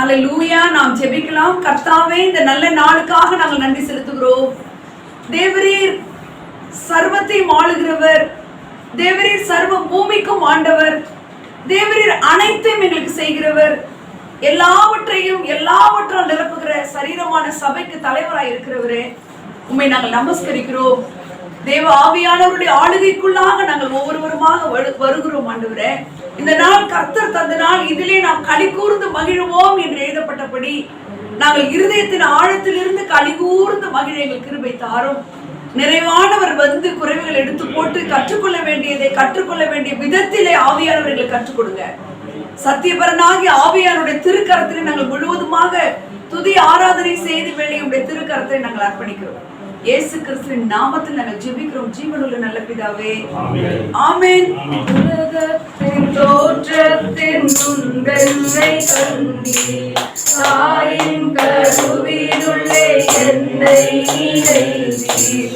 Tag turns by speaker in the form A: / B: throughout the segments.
A: ஹல்லேலூயா. நாம் ஜெபிக்கலாம். கர்த்தாவே, இந்த நல்ல நாளுக்காக நாங்கள் நன்றி செலுத்துகிறோம். தேவரீர் சர்வத்தையும் ஆளுகிறவர், தேவரீர் சர்வ பூமிக்கும் ஆண்டவர், தேவரீர் அனைத்தையும் எங்களுக்கு செய்கிறவர், எல்லாவற்றால் நிரப்புகிற சரீரமான சபைக்கு தலைவராய் இருக்கிறவரே, உம்மை நாங்கள் நமஸ்கரிக்கிறோம். தேவ ஆவியானவருடைய ஆளுகைக்குள்ளாக நாங்கள் ஒவ்வொருவருமாக வருகிறோம் ஆண்டவரே. இந்த நாள் கர்த்தர் தந்த நாள், இதிலே நாம் களி கூர்ந்து மகிழ்வோம் என்று எழுதப்பட்டபடி நாங்கள் இருதயத்தின் ஆழத்திலிருந்து களி கூர்ந்து மகிழ எங்கள் கிருபை தாரும். நிறைவானவர் வந்து குறைவுகள் எடுத்து போட்டு கற்றுக்கொள்ள வேண்டியதை கற்றுக்கொள்ள வேண்டிய விதத்திலே ஆவியானவர்களை கற்றுக் கொடுங்க. சத்தியபரனாகி ஆவியானுடைய திருக்கரத்திலே நாங்கள் முழுவதுமாக துதி ஆராதனை செய்து வேண்டிய திருக்கரத்தை நாங்கள் அர்ப்பணிக்கிறோம். இயேசு கிறிஸ்துவின் நாமத்தில் நாங்கள் ஜெபிக்கிறோம் ஜீவனுள்ள நல்ல பிதாவே, ஆமென். உலகத்தின் தோற்றத்தின் முன்பென்னை கண்டீர், தாயின் கருவினுள்ளே என்னை நினைத்தீர்.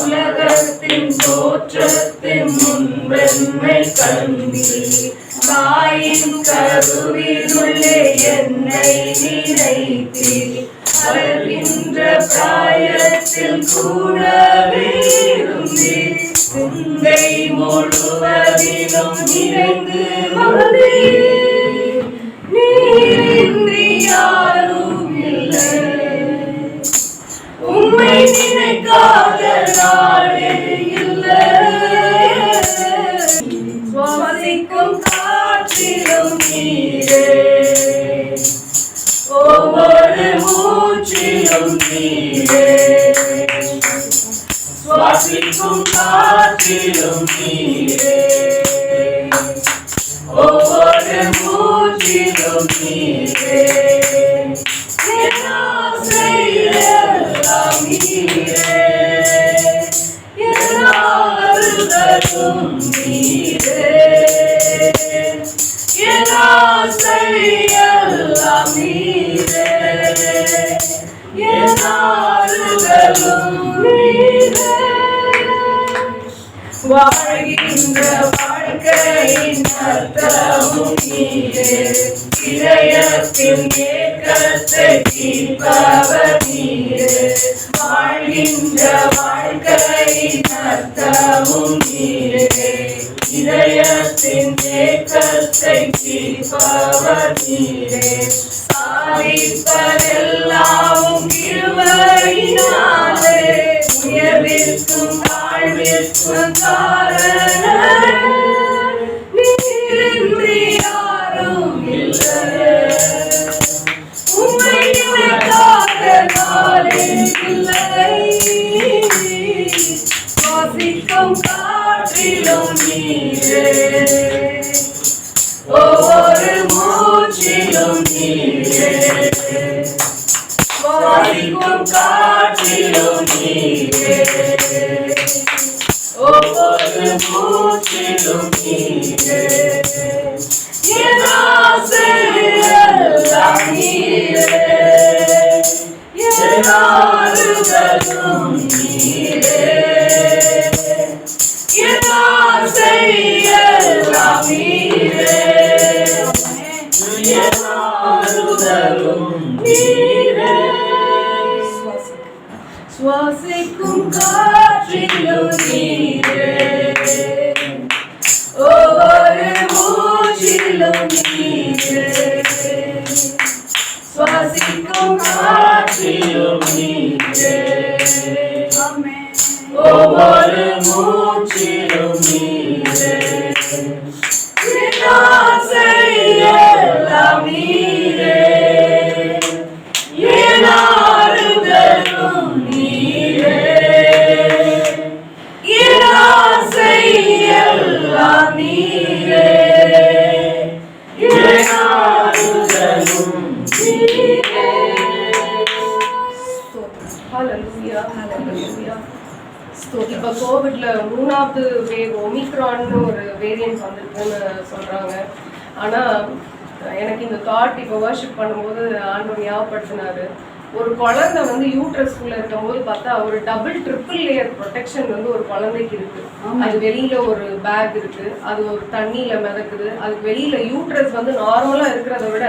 A: உலகத்தின் தோற்றத்தின் முன்பென்னை கண்டீர், தாயின் கருவினுள்ளே என்னை நினைத்தீர். வளர்கின்ற பிராயத்தில் கூடவே இருந்தீர், சிந்தை முழுவதிலும் நிறைந்து வந்தீர். நீரின்றி யாரும் இல்லை, உம்மை நினைக்காத நாளே இல்லை. சுவாசிக்கும் காற்றிலும் நீரே, ஒவ்வொரு மூச்சிலும் நீரே. சுவாசிக்கும் காற்றிலும் நீரே, ஒவ்வொரு மூச்சிலும் நீரே. என் ஆசையெல்லாம் நீரே, என் ஆறுதலும் நீரே. என் ஆசையெல்லாம் நீரே, என் ஆறுதலும் நீரே. வாழ்கின்ற வாழ்க்கையின் அர்த்தமும் நீரே, இதயத்தின் ஏக்கத்தை தீர்ப்பவர் நீரே. வாழ்கின்ற வாழ்க்கையின் அர்த்தமும் நீரே, இதயத்தின் ஏக்கத்தை தீர்ப்பவர் நீரே. சாதிப்பதெல்லாமும் கிருபையினாலே, உயர்விற்கும் தாழ்விற்கும் காரணம் நீரின்றி யாரும் இல்லை. உம்மை நினைக்காத நாளே இல்லை. சுவாசிக்கும் காற்றிலும் நீரே, ஒவ்வொரு மூச்சிலும் நீரே. சுவாசிக்கும் காற்றிலும் நீரே, ஒவ்வொரு மூச்சிலும் நீரே. என் ஆசையெல்லாம் நீரே, என் ஆறுதலும் நீரே. என் ஆசையெல்லாம் நீரே, என் ஆறுதலும் நீரே. சுவாசிக்கும் காற்றிலும் நீரே, ஒவ்வொரு மூச்சிலும் நீரே. சுவாசிக்கும் காற்றிலும் நீரே, ஒவ்வொரு மூச்சிலும் நீரே. என் ஆசையெல்லாம் நீரே, என் ஆறுதலும் நீரே. என் ஆசையெல்லாம் நீரே, என் ஆறுதலும் நீரே. ஹல்லேலூயா, ஹல்லேலூயா. இப்போ கோவிட்ல 3வது வேவ் ஒமிக்ரான்னு ஒரு வேரியன்ட் வந்திருக்குன்னு சொல்றாங்க. ஆனா எனக்கு இந்த தாட் இப்போ வர்ஷிப் பண்ணும்போது ஆண்டவர் ஞாபகப்படுத்தினாரு,
B: ஒரு குழந்தை வந்து யூட்ரஸ்குள்ள இருக்கும்போது பார்த்தா ஒரு டபுள் ட்ரிபிள் லேயர் ப்ரொடெக்ஷன் வந்து ஒரு குழந்தைக்கு இருக்கு. அது வெளியில ஒரு பேக் இருக்கு, அது ஒரு தண்ணியில மிதக்குது, அதுக்கு வெளியில யூட்ரஸ் வந்து நார்மலா இருக்கிறத விட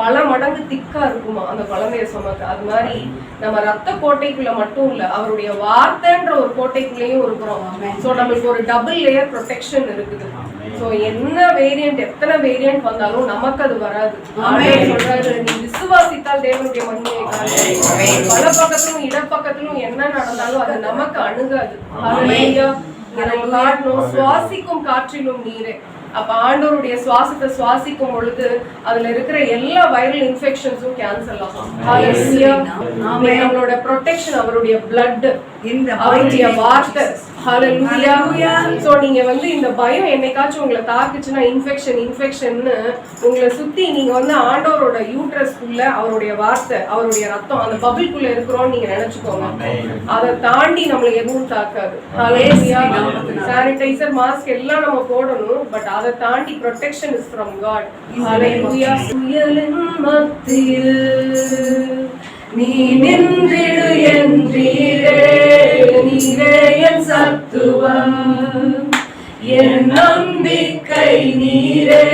B: பல மடங்கு திக்கா இருக்குமா அந்த குழந்தைய சுமக்க. அது மாதிரி நம்ம ரத்த கோட்டைக்குள்ள மட்டும் இல்ல, அவருடைய வார்த்தைன்ற ஒரு கோட்டைக்குள்ளேயும் இருக்கிறோம். ஸோ நம்மளுக்கு ஒரு டபுள் லேயர் ப்ரொடெக்ஷன் இருக்குது. ஸோ என்ன வேரியன்ட் எத்தனை வேரியன்ட் வந்தாலும் நமக்கு அது வராது. சொல்றாரு, நீ விசுவாசித்தால் தேவனுடைய மகிமையை காண்பாய். வல பக்கத்திலும் இடப்பக்கத்திலும் என்ன நடந்தாலும் அது நமக்கு அணுகாது. காட்டணும் சுவாசிக்கும் காற்றிலும் நீரே. அப்ப ஆண்டவருடைய சுவாசத்தை சுவாசிக்கும் பொழுது அதுல இருக்கிற எல்லா வைரல் இன்ஃபெக்ஷன்ஸும் கேன்சல் ஆகும். நம்மளோட ப்ரொடெக்ஷன் அவருடைய பிளட், அவருடைய வார்த்தை. ஹல்லேலூயா. சோ நீங்க வந்து இந்த பயம் என்னைக்காச்சும் உங்களை தாக்குச்சுன்னா இன்ஃபெக்ஷன்னு உங்களை சுத்தி நீங்க வந்து ஆண்டவரோட யூட்ரஸ்குள்ள அவருடைய வார்த்தை, அவருடைய ரத்தம், அந்த பபிள்குள்ள இருக்கிறோம்னு நீங்க நினைச்சுக்கோங்க. அதை தாண்டி நம்மள எதுவும் தாக்காது. ஹல்லேலூயா. சானிடைசர், மாஸ்க் எல்லாம் நம்ம போடணும், பட் அதை தாண்டி ப்ரொடெக்ஷன் இஸ் ஃப்ரம் காட். ஹல்லேலூயா. புயலின் மத்தியில் நீ நின்றிடு என்றீரே, நீரே என் சத்துவம், என் நம்பிக்கை நீரே.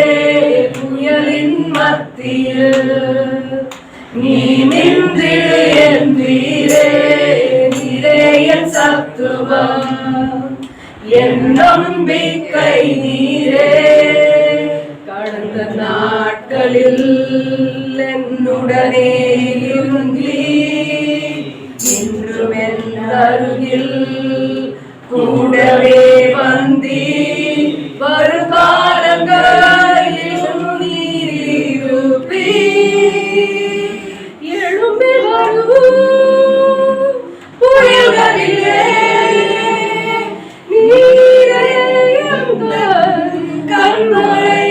B: புயலின் மத்தியில் நீ நின்றிடு என்றீரே, நீரே என் சத்துவம், என் நம்பிக்கை நீரே. கடந்த நாட்களில் என்னுடனே இருந்தீர், இன்றும் என் அருகில் கூடவே வந்தீர். வருகாலங்களிலும் நீர் இருப்பீர். எழும்பி வரும் புயல்களிலே நீரே எங்கள் கண்மலை.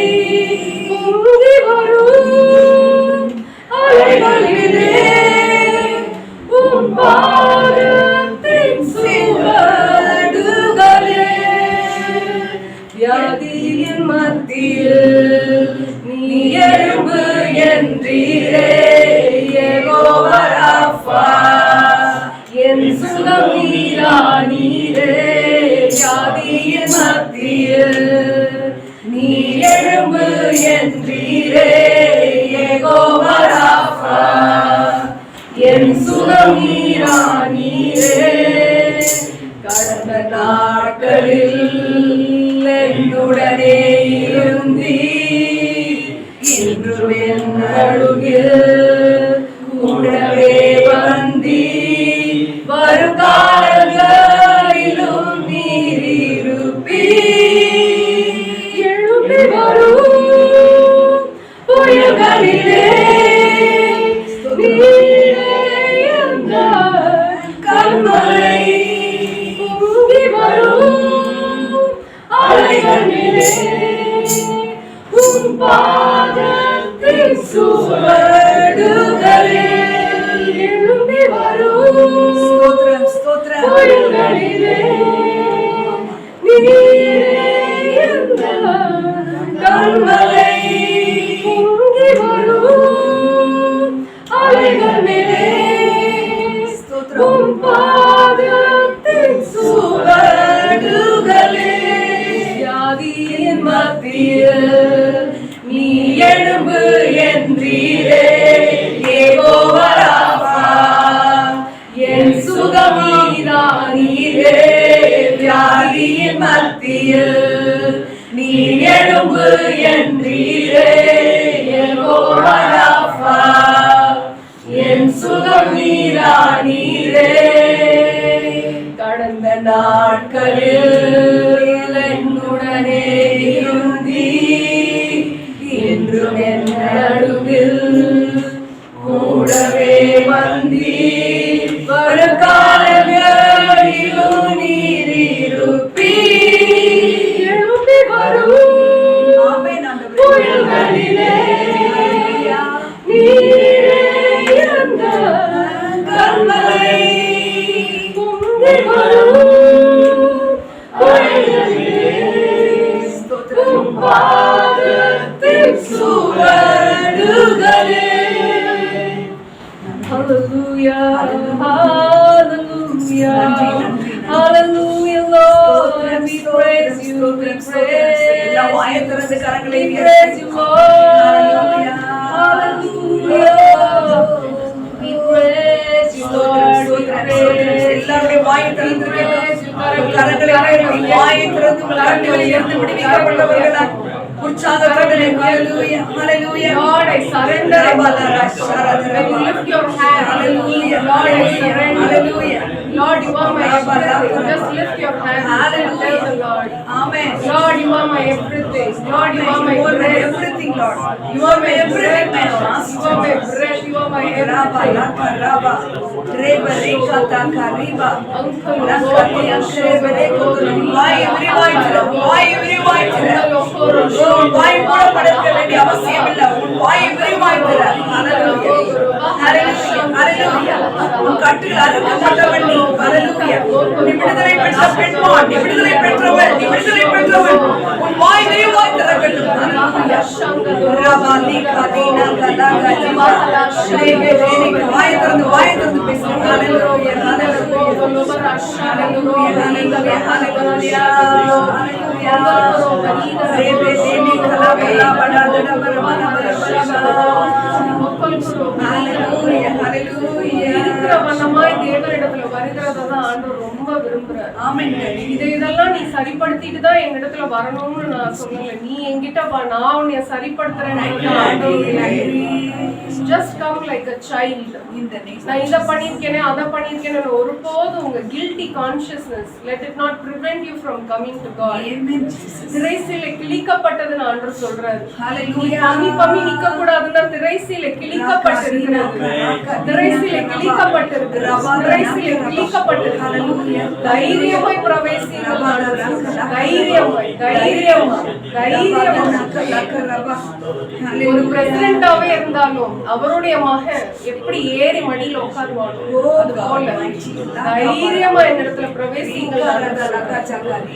B: பொங்கி வரும் அலைகளிலே உம் பாதத்தின் சுவடுகளே. வியாதியின் மத்தியில் நீ எழும்பு என்றீரே, யெகோவா ராஃபா, என் சுகம் நீரே. வியாதியின் மத்தியில் நீ எழும்பு என்றீரே, யெகோவா ராஃபா, என் சுகம் நீரே. கடந்த நாட்களில் என்னுடனே இருந்தீர், இன்றும் என் அருகில் கூடவே வந்தீர். வருகாலங்களிலும் நீர் இருப்பீர். எழும்பி வரும் புயல்களிலே நீரே எங்கள் கண்மலை. பொங்கி வரும் அலைகளிலே உம் பாதத்தின் சுவடுகளே. எழும்பி வரும் புயல்களிலே நீரே எங்கள் கண்மலை. பொங்கி வரும் அலைகளிலே உம் பாதத்தின் சுவடுகளே. வியாதியின் மத்தியில் நீ எழும்பு என்றீரே, யெகோவா ராஃபா, என் சுகம் நீரே. வியாதியின் மத்தியில் நீ எழும்பு என்றீரே, யெகோவா ராஃபா, என் சுகம் நீரே. கடந்த நாட்களில் என்னுடனே இருந்தீர், இன்றும் என் நடுவில் கூடவே வந்தீர். வருகாலங்களிலும் நீர் இருப்பீர். எழும்பி வரும் புயல்களிலே நீரே எங்கள் கண்மலை. பொங்கி வரும் அலைகளிலே உம் பாதத்தின் சுவடுகளே.
A: ஸ்தோத்திரம் ஸ்தோத்திரம். எல்லா வாயை திறந்து கரங்களை
B: praise you, Lord. Hallelujah. We praise you, Lord. We praise you.
A: எல்லாருடைய வாயை திறந்து கரங்களை வாயை திறந்து கரங்களை எடுத்து விடுவிக்கப்பட்டவர்களா உற்சாகத்தோடு ஹalleluya hallelujah.
B: Lord, I surrender. When you lift your hand, hallelujah. Lord, I surrender.
A: Hallelujah.
B: Lord, you are my everything. Just lift your hand.
A: Hallelujah.
B: Tell the Lord.
A: Amen.
B: Lord, you are my everything. Lord, you are my
A: everything, Lord. You are my everything, my master.
B: You are my breath. You are my
A: Raba
B: everything.
A: laka raba reba reka taka riba
B: Uncle,
A: lakati akrebe reko வாய் விரிவாய்த்திரு வாய் விரிவாய்த்திரு உன் வாய் மூடப்பட வேண்டிய அவசியம் இல்லை உன் வாய் விரிவாய்த்திரு ஹalleluya ஹalleluya ஹalleluya உன் கட்டுகள் அறுக்கப்பட்டவன் நீ ஹalleluya நீ விடுதலை பெற்ற பெண்மான் நீ விடுதலை பெற்றவள் நீ விடுதலை பெற்றவள் உன் வாய் விரிவாய்த்திரக்கட்டும் ஹalleluya ரபாலி கதீனா கதா கதிமா ரேபே ரேனிக்கு வாய் திறந்து பேசு ஹalleluya ஹalleluya ஹalleluya ஹalleluya ரேபே ரேனி கலா கலா படா தட பர பர ஹalleluya ஹalleluya
B: இருக்கிற வண்ணமாய் தேவனிடத்துல வருகிறதான் ஆண்டவர் ரொம்ப விரும்புறார்.
A: ஆமென்.
B: இதெல்லாம் நீ சரிப்படுத்திட்டு தான் எங்கிடத்துல வரணும்னு நான் சொல்லல. நீ என்கிட்ட வா, நான் உன்னை சரிப்படுத்துறேன். Just come like a child. நான் இதை பண்ணிருக்கேனே அதை பண்ணிருக்கேன்னு ஒருபோதும் உங்க guilty consciousness let it not prevent you from coming to God.
A: Amen Jesus.
B: திரைசீலை கிழிக்கப்பட்டதுன்னு ஆண்டவர் சொல்றாரு.
A: Hallelujah.
B: பம்மி நிக்க கூடாதுன்னா திரைசீலை கிழிக்கப்பட்டிருக்கிறது. திரைசீலை கிழிக்கப்பட்டிருக்கிறது. திரைசீலை கிழிக்கப்பட்டிருக்கிறது. தைரியமாய் பிரவேசிங்கள். தைரியமாய் தைரியமாய் தைரியமாய். ஒரு பிரசிடென்டாவே இருந்தாலும் அவருடைய மகன் எப்படி ஏறி மடியில உட்காருவானோ அது போல தைரியமா என்னிடத்துல பிரவேசிங்கள்.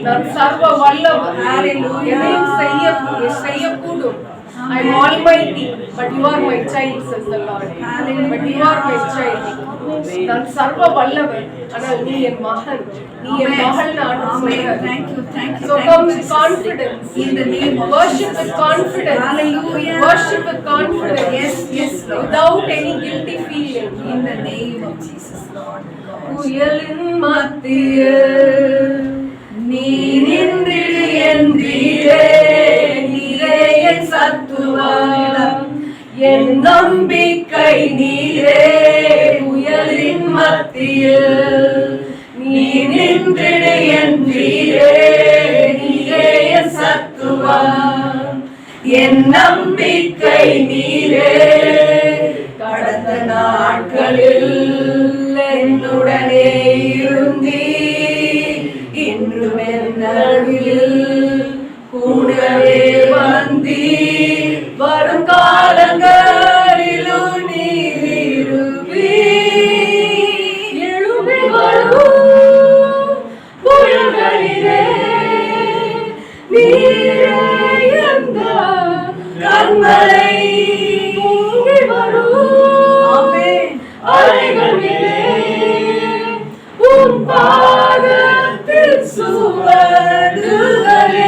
B: நான் சர்வ வல்லவர், எதையும் செய்யக்கூடும். I am almighty, but you are my child, says the Lord. But you are my child. நான் சர்வ வல்லவர், ஆனால் நீ என் மகன், நீ என் மகள். நான் சொல்றேன்.
A: Thank you.
B: So come with confidence.
A: In the name of
B: worship with confidence.
A: Hallelujah.
B: Worship with confidence.
A: Yes, Lord.
B: Without any guilty feeling.
A: In the name of Jesus, Lord.
B: புயலின் மத்தியில் நீரின்றிடு என்றீரே, நீரே என் சத்துவம், என் நம்பிக்கை நீரே. புயலின் மத்தியில் நீரின்றிடு என்றீரே, நீரே என் சத்துவம், என் நம்பிக்கை நீரே. கடந்த நாட்களில் என்னுடனே இருந்தீ, இன்றும் என் நடுவில் கூடவே வந்தீ. வரும் காலங்களிலும் நீர் இருப்பீ. எழும்பி வரும் புயல்களிலே நீரே எந்த கண்மலை. பொங்கி வரும் அலைகளிலே உன் பாதத்தில் சுவடுகளே.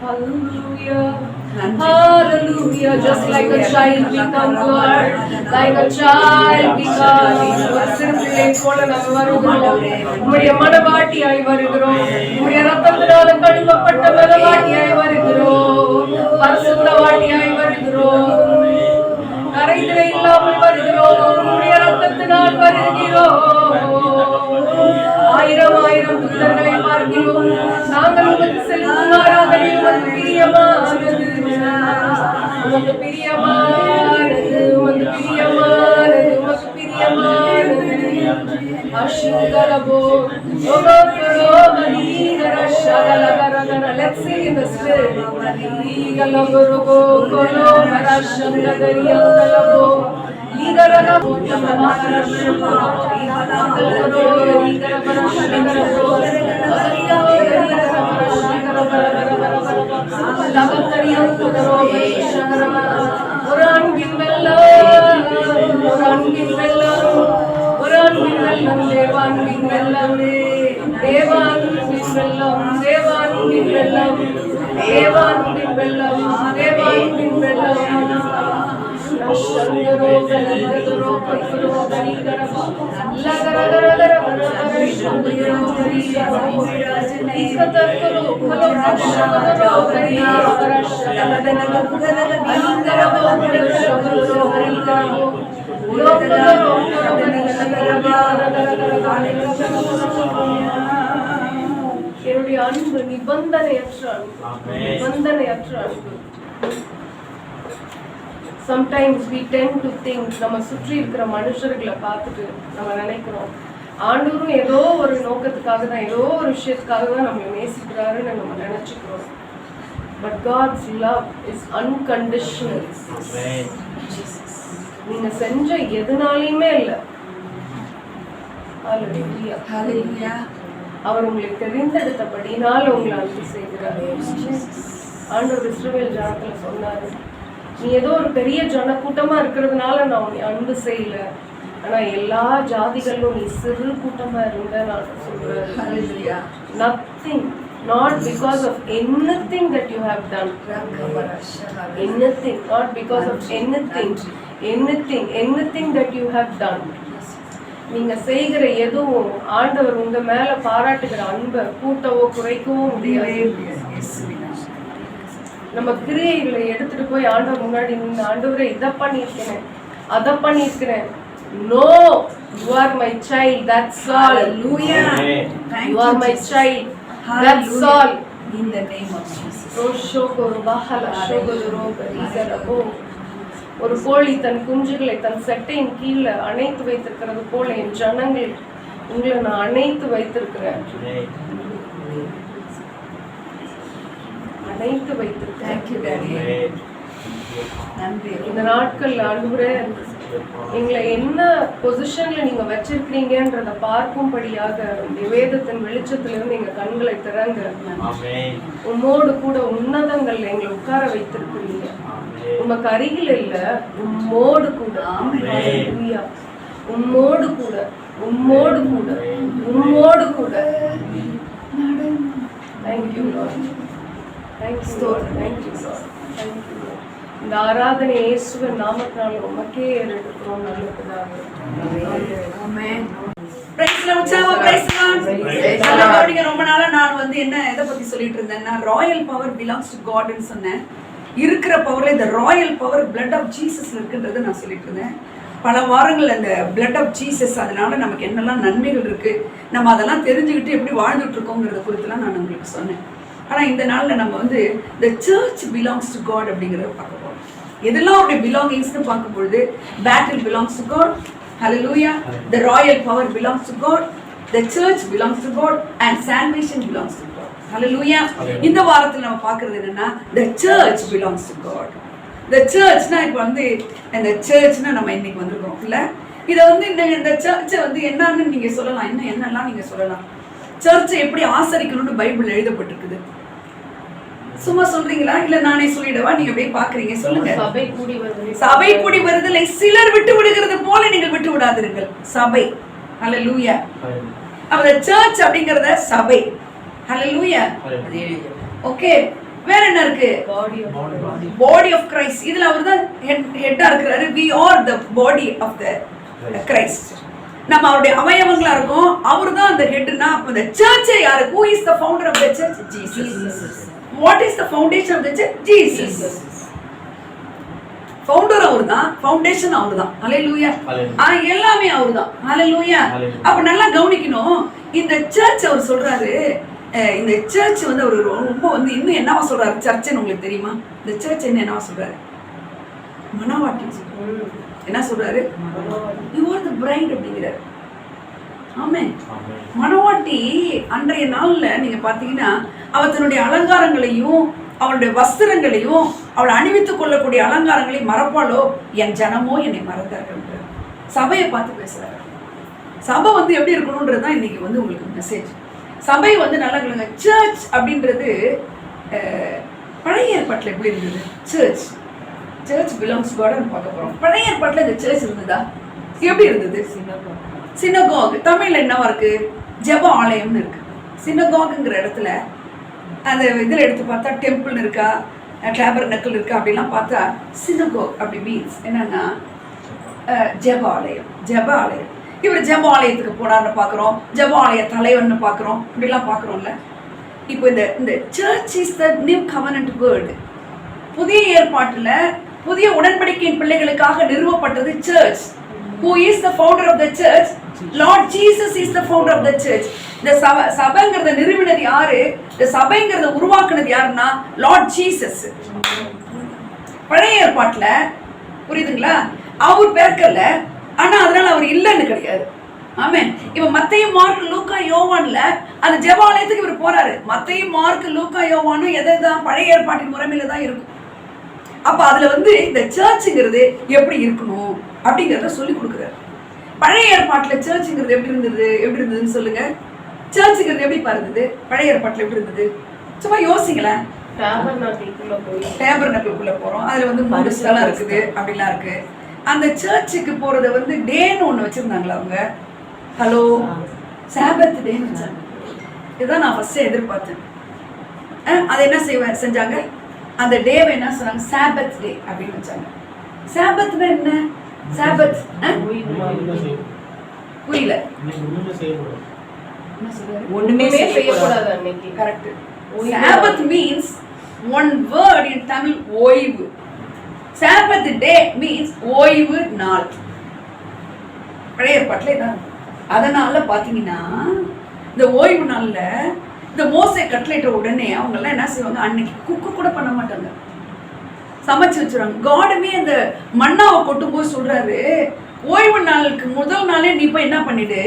B: Hallelujah. Hallelujah. Just like a child we come, Lord. Like a child we come. ஒரு சிறு பிள்ளை போல நாம் வருகிறோம். உம்முடைய மனவாட்டியாய் வருகிறோம். உம்முடைய ரத்தத்தினால கழுவப்பட்ட மனவாட்டியாய் வருகிறோம். பரிசுத்த வாட்டியாய் வருகிறோம். கரைதிரை இல்லாமல் வருகிறோம். உம்முடைய ரத்தத்தினால் வருகிறோம். ஆயிரம் ஆயிரம் தூதர்களை பார்க்கிறோம். நாங்கள் உமக்கு செலுத்தும் ஆராதனை உமக்கு பிரியமானது, உமக்கு பிரியமானது, உமக்கு பிரியமானது, உமக்கு பிரியமானது. அஷுகலபோ ஓகரோ மனிகர ஷகலகரகர. Let's sing in the spirit. ஈகலபரோகோ கோலோ மரஷங்கதரியங்கலபோ ஈகரலபோ தமனரஷபோ ஈகலபரோ ஈகரபரஷங்கரபோ ஒரு அன்பின் வெள்ளம், ஒரு அன்பின் வெள்ளம், ஒரு அன்பின் வெள்ளம், தேவான்பின் வெள்ளம், தேவான்பின் வெள்ளம், வெள்ளம் தேவான்பின் வெள்ளம் தேவான்பின் வெள்ளம் சங்கரோ கலகரோ கலகரோ கரிகரபா லகரகரகர சங்கரோ கரிகரபா இஸ்கதக்கரோ கலோ சங்கரோ கரிகரபா அந்தரபோ சங்கரோ கரிகரபா லோகரோ என்னுடைய அன்பு நிபந்தனையற்ற அன்பு. Sometimes we tend to think, நம்ம சுற்றி இருக்கிற மனுஷர்களை பார்த்துட்டு நம்ம நினைக்கிறோம் ஆண்டவரும் ஏதோ ஒரு நோக்கத்துக்காக தான் ஏதோ ஒரு விஷயத்துக்காக தான் நம்மளை நேசிக்கிறாருன்னு நம்ம நினைச்சுக்கிறோம். But God's love is unconditional. நீங்க செஞ்ச எதுனாலையுமே இல்லை. அவர் உங்களுக்கு தெரிந்தெடுத்தபடினால உங்களை அன்பு செய்கிறார். ஆண்டவர் இஸ்ரவேல் ஜனத்துல சொன்னாரு, நீ ஏதோ ஒரு பெரிய ஜனக்கூட்டமா இருக்கிறதுனால நான் உன்னை அன்பு செய்யல, ஆனா எல்லா ஜாதிகளிலும் நீ சிறு கூட்டமா இருந்த நான் சொல்றேன். Nothing, not because of anything that you have done, anything, not because of anything that you have done. நீங்க செய்கிற எதுவும் ஆண்டவர் உங்க மேல பாராட்டுகிற அன்பை கூட்டவோ குறைக்கவோ முடியாது. நம்ம கிரியைகளை எடுத்துட்டு போய் ஆண்டவர் முன்னாடி நின்று, ஆண்டவரே இதை பண்ணியிருக்கிறேன் அதை பண்ணியிருக்கிறேன், no, you are my child, that's all. You are my child, that's all.
A: In the name of Jesus.
B: ஒரு கோழி தன் குஞ்சுகளை தன் செட்டையின் கீழே அணைத்து வைத்திருக்கிறது போல என் ஜனங்கள் உங்களை நான் அணைத்து வைத்திருக்கிறேன். இந்த நாட்கள் ஆண்டவரே எங்களை என்ன பொசிஷன்ல நீங்க வச்சிருக்கீங்கன்றத பார்க்கும்படியாக வேதத்தின் வெளிச்சத்திலிருந்து எங்க கண்களை திறங்க. உம்மோடு கூட உன்னதங்கள்ல எங்களை உட்கார வைத்திருக்கிறீங்க. உமக்கு அருகில் இல்ல, உம்மோடு கூட, உம்மோடு கூட, உம்மோடு கூட, உம்மோடு கூட. Thank you Lord, thank you Lord, thank you Lord, thank you Lord. இந்த ஆராதனை இயேசுவின் நாமத்தினால உமக்கே எடுக்கிறோம். நல்லதுதாங்க. ஆமென்.
A: ரொம்ப நாளா நான் வந்து என்ன எதை பத்தி சொல்லிட்டு இருந்தேன்னா, ராயல் பவர் பிலாங்ஸ் டு காட்னு சொன்னேன். இருக்கிற பவர்ல இந்த ராயல் பவர் பிளட் ஆஃப் ஜீசஸ்ல இருக்குன்றதை நான் சொல்லிட்டு இருந்தேன். பல வாரங்கள் அந்த பிளட் ஆஃப் ஜீசஸ், அதனால நமக்கு என்னெல்லாம் நன்மைகள் இருக்கு, நம்ம அதெல்லாம் தெரிஞ்சுக்கிட்டு எப்படி வாழ்ந்துட்டு இருக்கோங்கிறத குறித்துலாம் நான் உங்களுக்கு சொன்னேன். ஆனால் இந்த நாளில் நம்ம வந்து the church belongs to God அப்படிங்கிறத பார்க்க போகிறோம். எதெல்லாம் அவருடைய பிலாங்கிங்ஸ்னு பார்க்கும்பொழுது, battle belongs to God, hallelujah, the royal power belongs to God, the church belongs to God and salvation belongs to God. Hallelujah. இந்த வாரத்தில் நம்ம பார்க்குறது என்னன்னா, the church belongs to God. The சர்ச்னா இப்போ வந்து இந்த சர்ச்னா நம்ம இன்னைக்கு வந்திருக்கோம் இல்லை, இதை வந்து இந்த சர்ச்சை வந்து என்னன்னு நீங்கள் சொல்லலாம், என்னெல்லாம் நீங்கள் சொல்லலாம். சர்ச்சை எப்படி ஆசரிக்கணும்னு பைபிள் எழுதப்பட்டிருக்குது. சும்மா சொல்றீங்களா இல்ல நானே சொல்லிடவா? நீங்க அப்படியே பாக்குறீங்க, சொல்லுங்க. சபை கூடி வருதலை சிலர் விட்டு விடுகிறது போல நீங்கள் விட்டு விடாதீர்கள். சபை, ஹல்லேலூயா. அப்ப சர்ச் அப்படிங்கறத சபை, ஹல்லேலூயா. ஓகே, வேற என்ன இருக்கு? Body of Christ. இதுல அவர்தான் ஹெட்டா இருக்கிறாரு. we are the body of the Christ. நம்ம அவருடைய அவயவங்களா இருக்கோம். அவர்தான் அந்த ஹெட்னா, அப்ப the church யாரு? who is the founder of the church? Jesus. What is the foundation of the church? Jesus. Founder அவர்தான், ஃபவுண்டேஷன் அவர்தான். ஹல்லேலூயா. எல்லாமே அவர்தான். ஹல்லேலூயா. அப்ப நல்லா கவனிக்கணும். இந்த சர்ச் அவர் சொல்றாரு, இந்த சர்ச் வந்து அவர் ரொம்ப வந்து இன்னும் என்னவா சொல்றாரு சர்ச்ன்னு உங்களுக்கு தெரியுமா? இந்த சர்ச் என்னவா சொல்றாரு? மணவாட்டி. என்ன சொல்றாரு? you are the bride அப்படிங்கிறாரு. ஆமென். மணவாட்டி அன்றைய நாள்ல நீங்க பாத்தீங்கன்னா, அவ தன்னுடைய அலங்காரங்களையும் அவளுடைய வஸ்திரங்களையும் அவளை அணிவித்துக் கொள்ளக்கூடிய அலங்காரங்களையும் மறப்பாளோ, என் ஜனமோ என்னை மறந்தார்கள். சபையை பார்த்து பேசுறாரு. சபை வந்து எப்படி இருக்கணும்ன்றதுதான் இன்னைக்கு வந்து உங்களுக்கு மெசேஜ். சபை வந்து நல்லா சொல்லுங்க. சர்ச் அப்படின்றது பழைய ஏற்பாட்டில் எப்படி இருந்தது? சர்ச் பிலாங்ஸ் காட்னு பார்க்க போறோம். பழைய ஏற்பாட்டில் இந்த சர்ச் இருந்ததா? எப்படி இருந்தது? சினகாக். தமிழ்ல என்னவா இருக்கு? ஜெப ஆலயம்னு இருக்கு. சினகாக்ங்கிற இடத்துல அந்த இதில் எடுத்து பார்த்தா டெம்பிள் இருக்கா, டேபர்னக்கிள் இருக்கா அப்படிலாம் பார்த்தா சினகோக் அப்படி மீன்ஸ் என்னன்னா ஜெப ஆலயம். ஜெப ஆலயம். இவர் ஜெப ஆலயத்துக்கு போனார்னு பார்க்குறோம், ஜெப ஆலய தலைவர்னு பார்க்குறோம், இப்படிலாம் பார்க்குறோம்ல. இப்போ இந்த search is the new கவர்னன்ட் world. புதிய ஏற்பாட்டில் புதிய உடன்படிக்கையின் பிள்ளைகளுக்காக நிறுவப்பட்டது search. Who is the founder of the church? Lord Jesus is the founder of the church. இந்த சபைங்கிறத நிறுவினது யாரு? இந்த சபைங்கிறத உருவாக்குனது யாருன்னா லார்ட் ஜீசஸ். பழைய ஏற்பாட்டுல புரியுதுங்களா, அவர் பேர்க்கல்ல, ஆனா அதனால அவர் இல்லைன்னு கிடையாது. ஆமென். இப்ப மத்தேயு, மார்க், லூக்கா, யோவான்ல அந்த ஜெபாலயத்துக்கு இவர் போறாரு. மத்தேயு, மார்க், லூக்கா, யோவானும் எதான் பழைய ஏற்பாட்டின் முறைமையில தான் இருக்கும். அப்ப அதுல இந்த சர்ச்சுங்கிறது எப்படி இருக்கணும் அப்படிங்கிறத சொல்லி கொடுக்குறாரு. பழைய ஏற்பாட்டுல சர்ச்சுங்கிறது எப்படி இருந்ததுன்னு சொல்லுங்க. சர்ச்சுங்கிறது எப்படி இருந்தது? பழைய ஏற்பாட்டுல எப்படி இருந்தது? சும்மா யோசிங்களேன். டேபர்னக்கிள்குள்ள போறோம், அதுல மனுஷெல்லாம் இருக்குது, அப்படிலாம் இருக்கு. அந்த சர்ச்சுக்கு போறத டேன்னு ஒண்ணு வச்சிருந்தாங்களா அவங்க? ஹலோ, சாபத் டேன்னு வச்சாங்க. இதுதான் நான் ஃபர்ஸ்ட் எதிர்பார்த்தேன். அதை என்ன செஞ்சாங்க? அந்த டேவை என்ன சொன்னாங்க? சாபத் டே அப்படின்னு வச்சாங்க. சாபத்னா என்ன? சாபத் புரியல.
B: ஒண்ணுமே செய்யக்கூடாது அன்னைக்கு.
A: Correct. Sabbath means one word in Tamil, ஓய்வு. சாபத் டே மீன்ஸ் ஓய்வு நாள். பழைய ஏற்பாட்டுல இதான். அதனால பாத்தீங்கன்னா இந்த ஓய்வு நாள்ல இந்த மோசே கட்டளையிட்ட உடனே அவங்க எல்லாம் என்ன செய்வாங்க? அன்னைக்கு குக்கு கூட பண்ண மாட்டாங்க, சமைச்சு வச்சிருவாங்க. காடுமே அந்த மண்ணாவை கொட்டும் போது சொல்றாரு, ஓய்வு நாளுக்கு முதல் நாளே நீ போய் என்ன பண்ணிடு,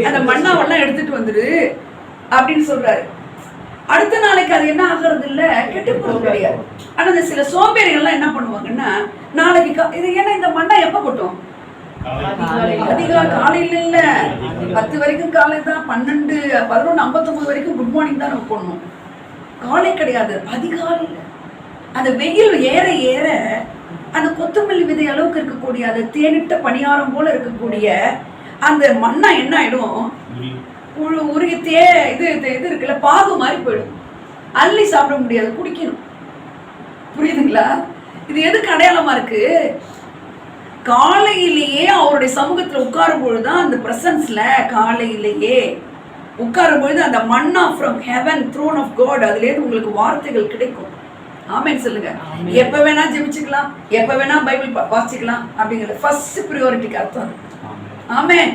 A: அந்த மண்ணாவெல்லாம் எடுத்துட்டு வந்துடு அப்படின்னு சொல்றாரு. அடுத்த நாளைக்கு அது என்ன ஆகிறது இல்ல, கெட்டு போறது கிடையாது. ஆனா இந்த சில சோம்பேறிகள்லாம் என்ன பண்ணுவாங்கன்னா, நாளைக்கு இது ஏன்னா இந்த மண்ணா எப்ப கொட்டும்? அதிகாலை காலையில இல்ல, 10 வரைக்கும் காலை தான், 12, 11, 59 வரைக்கும் குட் மார்னிங் தான் நம்ம போடணும். காலை கிடையாது, அதிகாலையில். அந்த வெயில் ஏற ஏற அந்த கொத்தமல்லி விதை அளவுக்கு இருக்கக்கூடிய அந்த தேனிட்ட பணியாரம் போல இருக்கக்கூடிய அந்த மண்ணா என்ன ஆயிடும்? உருகி இது இருக்குல்ல, பாகு மாதிரி போயிடும். அள்ளி சாப்பிட முடியாது, குடிக்கணும். புரியுதுங்களா? இது எதுக்கு அடையாளமா இருக்கு? காலையிலேயே அவருடைய சமூகத்துல உட்காரும் பொழுதுதான், அந்த பிரசன்ஸ்ல காலையிலேயே உட்காரும் பொழுது அந்த manna from heaven, throne of God, அதுல இருந்து உங்களுக்கு வார்த்தைகள் கிடைக்கும். ஆமென் சொல்லுங்க. எப்ப வேணா ஜெபிச்சுக்கலாம், எப்ப வேணா பைபிள் வாசிக்கலாம் அப்படிங்கிறது ஃபர்ஸ்ட் ப்ரியாரிட்டிக்கு அர்த்தம். ஆமென்.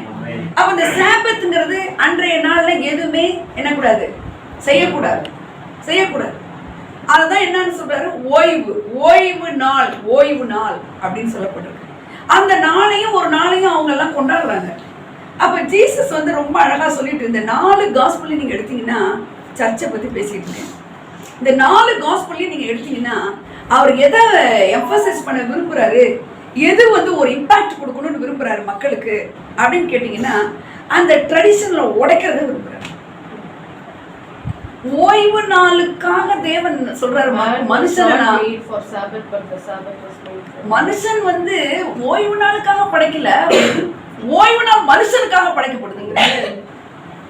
A: அப்ப இந்த சாபத்ங்கிறது அன்றைய நாள்ல எதுவுமே என்ன கூடாது, செய்யக்கூடாது. அதுதான் என்னன்னு சொல்றாரு? ஓய்வு நாள் அப்படின்னு சொல்லப்பட்டிருக்கு. அந்த நாளையும் ஒரு நாளையும் அவங்க எல்லாம் கொண்டாடுறாங்க. அப்ப ஜீசஸ் ரொம்ப அழகா சொல்லிட்டு, இந்த 4 காஸ்பல் நீங்க எடுத்தீங்கன்னா, சர்ச்சை பத்தி பேசிட்டு இருக்கேன். இந்த 4 காஸ்பல்லையும் நீங்க எடுத்தீங்கன்னா, அவர் எதை எம்பசைஸ் பண்ண விரும்புறாரு, எது ஒரு இம்பாக்ட் கொடுக்கணும்னு விரும்புறாரு மக்களுக்கு அப்படின்னு கேட்டீங்கன்னா, அந்த ட்ரெடிஷன்ல உடைக்கிறத விரும்புறாரு. ஓய்வு நாளுக்காக தேவன் சொல்றாரு, மனுஷன் ஓய்வு நாளுக்காக படைக்கல, ஓய்வு நாள் மனுஷனுக்காக படைக்கப்படுதுங்க.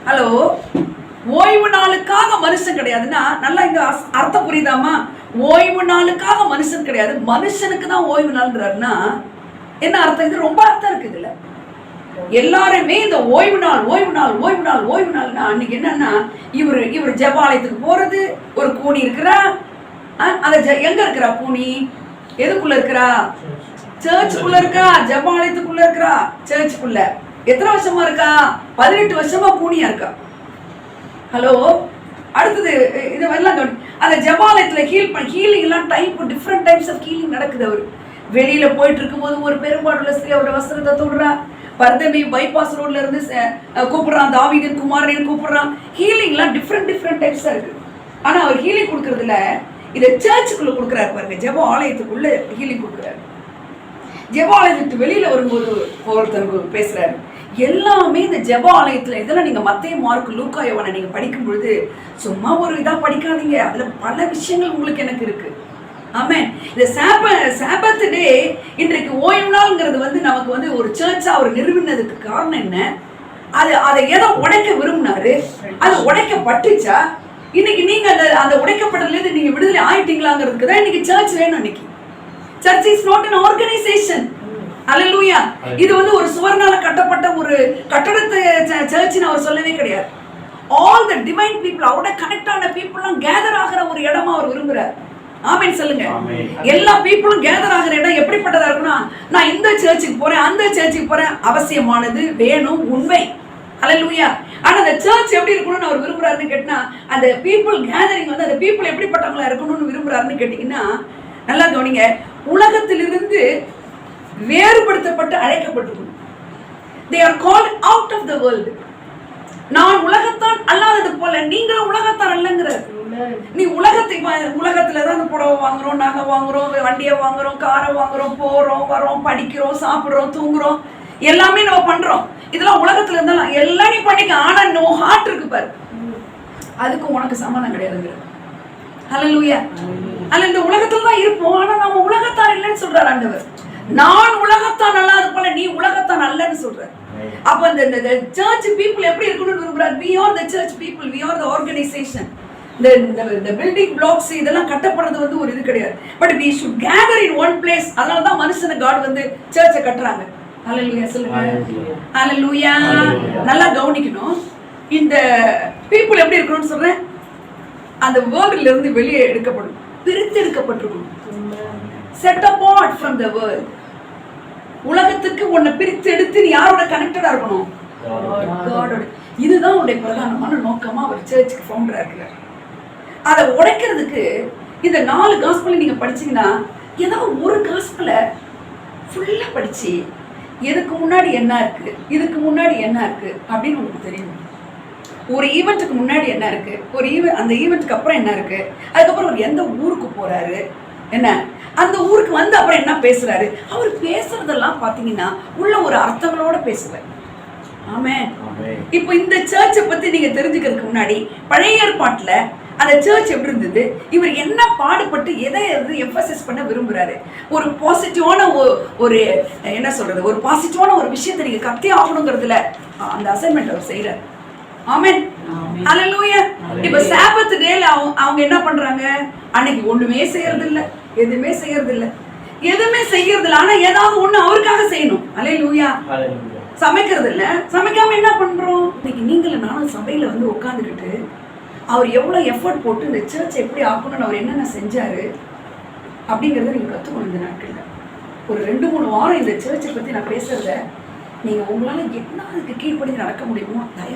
A: ஹலோ, ஓய்வு நாளுக்காக மனுஷன் கிடையாதுன்னா நல்லா இந்த அர்த்தம் புரியுதாமா? ஓய்வு நாளுக்காக மனுஷன் கிடையாது, மனுஷனுக்கு தான் ஓய்வு நாள்ன்றாருன்னா என்ன அர்த்தம்? இது ரொம்ப அர்த்தம் இருக்கு இதுல. எல்லாருமே இந்த ஓய்வு நாள்னா அன்னைக்கு என்னன்னா, இவர் ஜெபாலயத்துக்கு போறது, ஒரு கூனி இருக்கிறா. அந்த எங்க இருக்கிறா கூனி? எதுக்குள்ள இருக்கிறா? சர்ச்சுக்குள்ள இருக்கா, ஜெபாலயத்துக்குள்ள இருக்கா. சர்ச்சுக்குள்ள எத்தனை வருஷமா இருக்கா? 18 வருஷமா கூனியா இருக்கா. ஹலோ, அடுத்தது இது வரலாம். அந்த ஜெபாலயத்துல ஹீலிங் எல்லாம் டிஃப்ரெண்ட் டைப்ஸ் ஆஃப் ஹீலிங் நடக்குது. அவர் வெளியில போயிட்டு இருக்கும்போது ஒரு பெரும்பாடுள்ள ஸ்திரீ அவரோட வஸ்திரத்தை தொடுறா. பர்தமி பைபாஸ் ரோட்ல இருந்து கூப்பிடுறான், தாவீதின் குமாரன் கூப்பிடுறான். ஹீலிங்லாம் டிஃப்ரெண்ட் டைப்ஸா இருக்கு. ஆனா அவர் ஹீலிங் கொடுக்கறதுல இதை சர்ச்சுக்குள்ள கொடுக்குறாரு பாருங்க, ஜெப ஆலயத்துக்குள்ள ஹீலிங் கொடுக்குறாரு. ஜெப ஆலயத்துக்கு வெளியில வரும்போது ஒருத்தருக்கு பேசுறாரு. எல்லாமே இந்த ஜெப ஆலயத்துல இதெல்லாம் நீங்க மத்தேயு, மார்க், லூக்கா, யோவானை நீங்க படிக்கும் பொழுது சும்மா ஒரு இதா படிக்காதீங்க, அதுல பல விஷயங்கள் உங்களுக்கு எனக்கு இருக்கு. ஆமென். இந்த சாபத் டே இன்றைக்கு ஓய்வு நாள்ங்கிறது நமக்கு ஒரு சர்ச்சா அவர் நிறுவினதுக்கு காரணம் என்ன? அதை எதை உடைக்க விரும்பினாரு? அது உடைக்கப்பட்டுச்சா இன்னைக்கு நீங்க அந்த உடைக்கப்பட்டதுல இருந்து நீங்க விடுதலை ஆயிட்டீங்களாங்கிறதுக்கு தான் இன்னைக்கு சர்ச் வேணும். இன்னைக்கு church is not an organisation. Hallelujah. இது வந்து ஒரு சுவர்னால கட்டப்பட்ட ஒரு கட்டடத்தை சர்ச்னு அவர் சொல்லவே கிடையாது. ஆல் தி டிவைன் பீப்புள், அவரோட கனெக்ட் ஆன பீப்புள்லாம் கேதர் ஆகிற ஒரு இடமா அவர் விரும்புறார். ஆமென் சொல்லுங்க. எல்லா பீப்புளும் கேதர் ஆகிற இடம் எப்படிப்பட்டதா இருக்குன்னா, நான் இந்த சர்ச்சுக்கு போறேன் அந்த சர்ச்சுக்கு போறேன், அவசியமானது, வேணும், உண்மை. அல்லேலூயா. ஆனா அந்த சர்ச் எப்படி இருக்கணும்னு அவர் விரும்புறாருன்னு கேட்டா, அந்த பீப்புள் கேதரிங் வந்து அந்த பீப்புள் எப்படிப்பட்டவங்களா இருக்கணும்னு விரும்புறாருன்னு கேட்டீங்கன்னா, நல்லா கவனிங்க. உலகத்திலிருந்து வேறுபடுத்தப்பட்டு அழைக்கப்பட்டிருக்கும். They are called out of the world. நான் உலகத்தான் அல்லாதது போல நீங்களும் உலகத்தான் அல்லங்கிறார். நீ உலகத்துல தான் புடவை வாங்குறோம், நகை வாங்குறோம், வண்டியை வாங்குறோம், காரை வாங்குறோம், போறோம் வரோம், படிக்கிறோம், சாப்பிடுறோம், தூங்குறோம், எல்லாமே நம்ம பண்றோம். இதெல்லாம் உலகத்துல இருந்தாலும் எல்லாம் நீ பண்ணிக்க. ஆனா நோ ஹார்ட் இருக்கு பாரு, அதுக்கும் உனக்கு சம்மந்தம் கிடையாதுங்கிற. ஹல்லேலூயா. அல்ல இந்த உலகத்துல தான் இருப்போம், ஆனா நம்ம உலகத்தான் இல்லைன்னு சொல்றாரு ஆண்டவர். நான் உலகத்தான் அல்லாத போல நீ உலகத்தான் அல்லன்னு சொல்ற. அப்ப இந்த சர்ச் பீப்புள் எப்படி இருக்கணும்னு விரும்புறாரு. we are the church people, we are the organization. the building blocks இதெல்லாம் கட்டப்படுறது வந்து ஒரு இது கிடையாது. but we should gather in one place. அதனால தான் மனுஷன காட் வந்து சர்ச்சை கட்டுறாங்க. ஹல்லேலூயா சொல்லுங்க. ஹல்லேலூயா. நல்லா கவனிக்கணும். இந்த பீப்புள் எப்படி இருக்கணும்னு சொல்றேன், அந்த வேர்ல்ட்ல இருந்து வெளியே எடுக்கப்படும், பிரித்து எடுக்கப்பட்டிருக்கணும். set apart from the world. உலகத்துக்கு உன்னை பிரித்து எடுத்து நீ யாரோட கனெக்டடா இருக்கணும், காடோட. இதுதான் உடைய பிரதானமான நோக்கமா அவர் சர்ச்சுக்கு ஃபவுண்டரா இருக்கிறார். அதை உடைக்கிறதுக்கு இந்த 4 காஸ்பலை நீங்க படிச்சீங்கன்னா, ஏதாவது ஒரு காஸ்பலை ஃபுல்லா படிச்சு எதுக்கு முன்னாடி என்ன இருக்கு, இதுக்கு முன்னாடி என்ன இருக்கு அப்படின்னு உங்களுக்கு தெரியும். ஒரு ஈவெண்ட்டுக்கு முன்னாடி என்ன இருக்கு, அந்த ஈவெண்ட்டுக்கு அப்புறம் என்ன இருக்கு, அதுக்கப்புறம் அவர் எந்த ஊருக்கு போறாரு, என்ன அந்த ஊருக்கு வந்து அப்புறம் என்ன பேசுறாரு. அவர் பேசுறதெல்லாம் பாத்தீங்கன்னா உள்ள ஒரு அர்த்தங்களோட பேசுறாரு. ஆமென். இப்போ இந்த சர்ச்சை பத்தி நீங்க தெரிஞ்சுக்கிறதுக்கு முன்னாடி பழைய ஏற்பாட்டுல அந்த சர்ச் எப்படி இருந்தது, இவர் என்ன பாடுபட்டு எதை எம்பசைஸ் பண்ண விரும்புறாரு, ஒரு பாசிட்டிவான ஒரு என்ன சொல்றது, ஒரு பாசிட்டிவான ஒரு விஷயத்தை நீங்க கத்தி ஆகணுங்கிறதுல அந்த அசைன்மெண்ட் அவர் செய்யறாரு. ஆமென். ஹல்லேலூயா. இப்ப சாபத் டேல அவங்க என்ன பண்றாங்க, அன்னைக்கு ஒண்ணுமே செய்யறது இல்ல, எதுவுமே செய்யறது இல்ல, ஆனா ஏதாவது ஒண்ணு அவருக்காக செய்யணும். ஹல்லேலூயா. சமைக்கிறது இல்ல, சமைக்காம என்ன பண்றோம். இன்னைக்கு நீங்களும் நானும் சபையில வந்து உட்காந்துக்கிட்டு அவர் எவ்வளவு எஃபர்ட் போட்டு இந்த சர்ச் எப்படி ஆக்கணும்னு அவர் என்னென்ன செஞ்சாரு அப்படிங்கறத நீங்க கத்துக்கணும். இந்த நாட்கள்ல ஒரு 2-3 வாரம் இந்த சர்ச்சை பத்தி நான் பேசுறத நீங்க உங்களால என்ன அதுக்கு கீழ்ப்படி நடக்க முடியுமோ தயவு